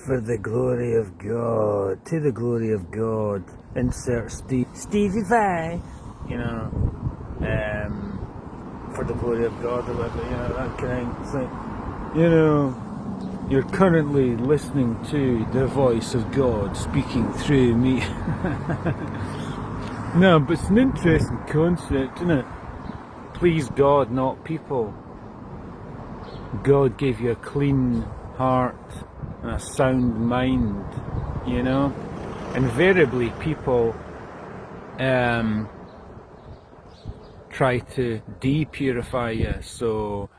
for the glory of God, to the glory of God, insert Stevie Vai, for the glory of God, or whatever, that kind of, it's like, you're currently listening to the voice of God speaking through me. No, but it's an interesting concept, isn't it? Please God, not people. God gave you a clean heart and a sound mind, Invariably people try to de-purify you, so,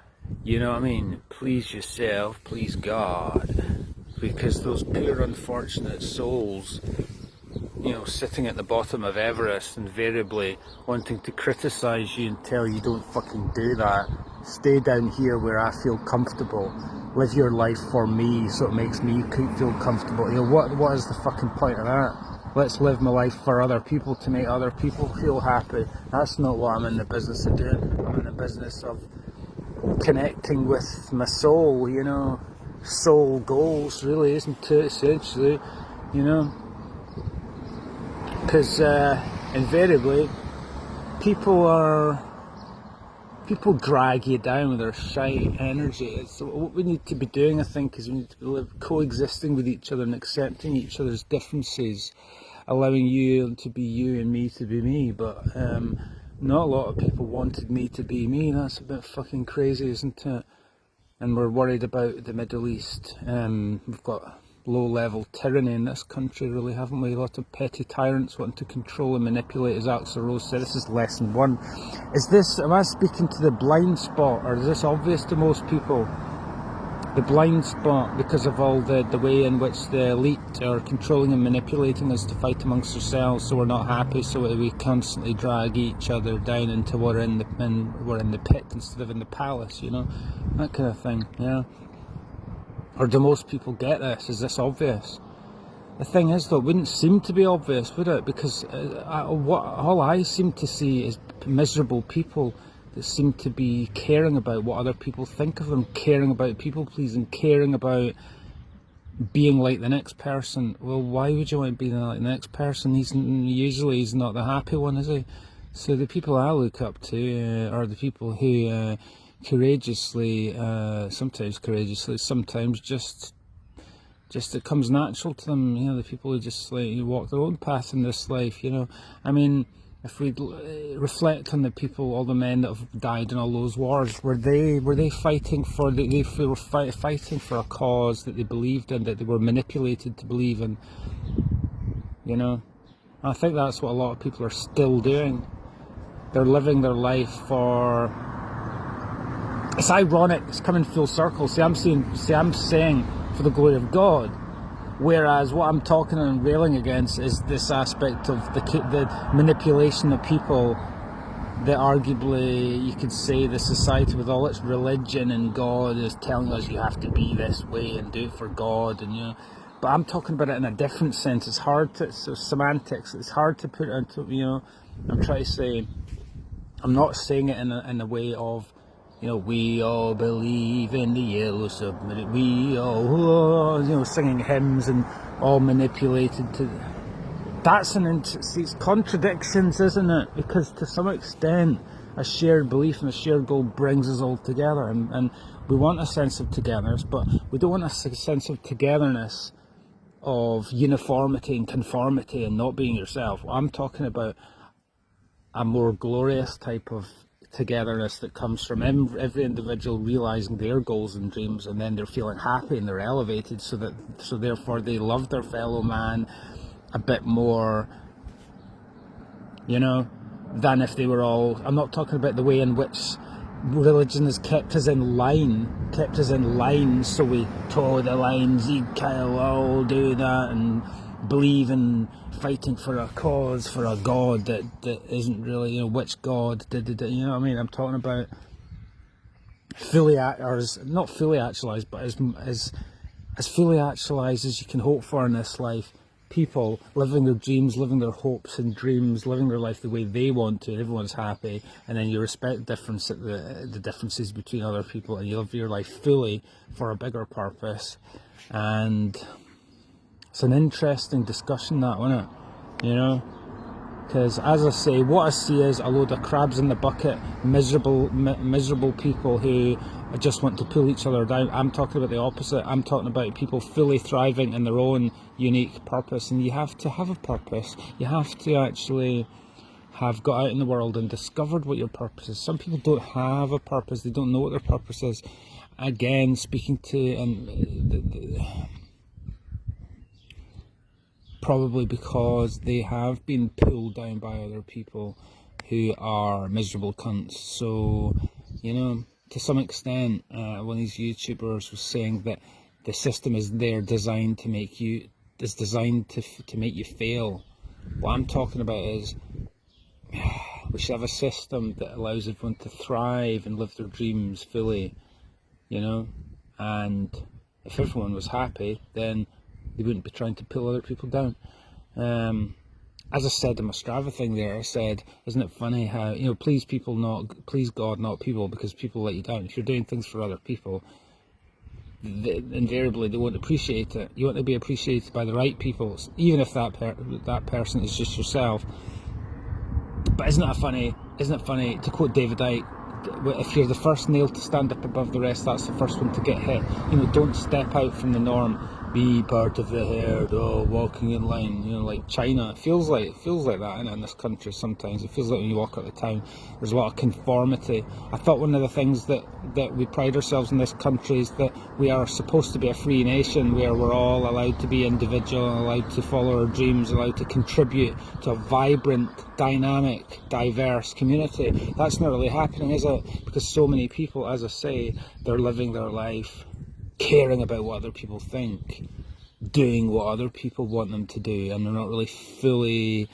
please yourself, please God, because those poor unfortunate souls, sitting at the bottom of Everest, invariably wanting to criticise you and tell you don't fucking do that. Stay down here where I feel comfortable. Live your life for me so it makes me feel comfortable. What is the fucking point of that? Let's live my life for other people to make other people feel happy. That's not what I'm in the business of doing. I'm in the business of connecting with my soul, soul goals, really, isn't it, essentially, because invariably people drag you down with their shy energy. So what we need to be doing, I think, is we need to be coexisting with each other and accepting each other's differences, allowing you to be you and me to be me. But not a lot of people wanted me to be me. That's a bit fucking crazy, isn't it? And we're worried about the Middle East. We've got low-level tyranny in this country, really, haven't we? A lot of petty tyrants wanting to control and manipulate, as Axl Rose said. This is lesson one. Am I speaking to the blind spot, or is this obvious to most people? The blind spot, because of all the way in which the elite are controlling and manipulating us to fight amongst ourselves, so we're not happy, so we constantly drag each other down into we're in the pit instead of in the palace, that kind of thing, Or do most people get this? Is this obvious? The thing is, though, it wouldn't seem to be obvious, would it? Because all I seem to see is miserable people that seem to be caring about what other people think of them, caring about people pleasing, caring about being like the next person. Well, why would you want to be like the next person? He's not the happy one, is he? So the people I look up to are the people who courageously, sometimes just it comes natural to them, the people who just walk their own path in this life, if we reflect on the people, all the men that have died in all those wars, were they fighting for fighting for a cause that they believed in, that they were manipulated to believe in? I think that's what a lot of people are still doing. They're living their life for. It's ironic. It's coming full circle. I'm saying for the glory of God. Whereas what I'm talking and railing against is this aspect of the manipulation of people that arguably you could say the society with all its religion and God is telling us you have to be this way and do it for God, and but I'm talking about it in a different sense. It's hard to, so semantics, it's hard to put into, I'm trying to say, I'm not saying it in a way of, we all believe in the yellow submarine, we all, singing hymns and all manipulated to. It's contradictions, isn't it? Because to some extent, a shared belief and a shared goal brings us all together, and we want a sense of togetherness, but we don't want a sense of togetherness of uniformity and conformity and not being yourself. I'm talking about a more glorious type of togetherness that comes from every individual realizing their goals and dreams, and then they're feeling happy and they're elevated, so therefore they love their fellow man a bit more, than if they were all. I'm not talking about the way in which religion has kept us in line, so we toe the line, Sieg Heil, all do that and believe in fighting for a cause, for a God that isn't really, which God did, I'm talking about not fully actualized, but as fully actualized as you can hope for in this life. People living their dreams, living their hopes and dreams, living their life the way they want to, everyone's happy, and then you respect the differences between other people, and you live your life fully for a bigger purpose. And It's an interesting discussion, that, isn't it? You know? Because, as I say, what I see is a load of crabs in the bucket, miserable people who just want to pull each other down. I'm talking about the opposite. I'm talking about people fully thriving in their own unique purpose. And you have to have a purpose. You have to actually have got out in the world and discovered what your purpose is. Some people don't have a purpose. They don't know what their purpose is. Again, speaking to... probably because they have been pulled down by other people who are miserable cunts. So, you know, to some extent, one of these YouTubers was saying that the system is there designed to make you, is designed to make you fail. What I'm talking about is we should have a system that allows everyone to thrive and live their dreams fully, you know. And if everyone was happy, then they wouldn't be trying to pull other people down. As I said in my Strava thing there, I said, isn't it funny how, you know, please God, not people, because people let you down. If you're doing things for other people, invariably they won't appreciate it. You want to be appreciated by the right people, even if that person is just yourself. But isn't it funny, to quote David Icke, if you're the first nail to stand up above the rest, that's the first one to get hit. You know, don't step out from the norm. Be part of the herd, walking in line, you know, like China. It feels like that in this country sometimes. It feels like when you walk out of town, there's a lot of conformity. I thought one of the things that we pride ourselves in this country is that we are supposed to be a free nation where we're all allowed to be individual, allowed to follow our dreams, allowed to contribute to a vibrant, dynamic, diverse community. That's not really happening, is it? Because so many people, as I say, they're living their life caring about what other people think, doing what other people want them to do, and they're not really fully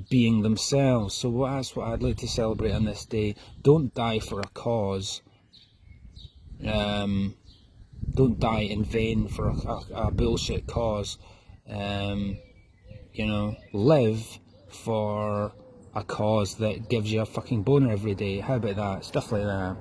being themselves. So that's what I'd like to celebrate on this day. Don't die for a cause. Don't die in vain for a bullshit cause. You know, live for a cause that gives you a fucking boner every day. How about that? Stuff like that.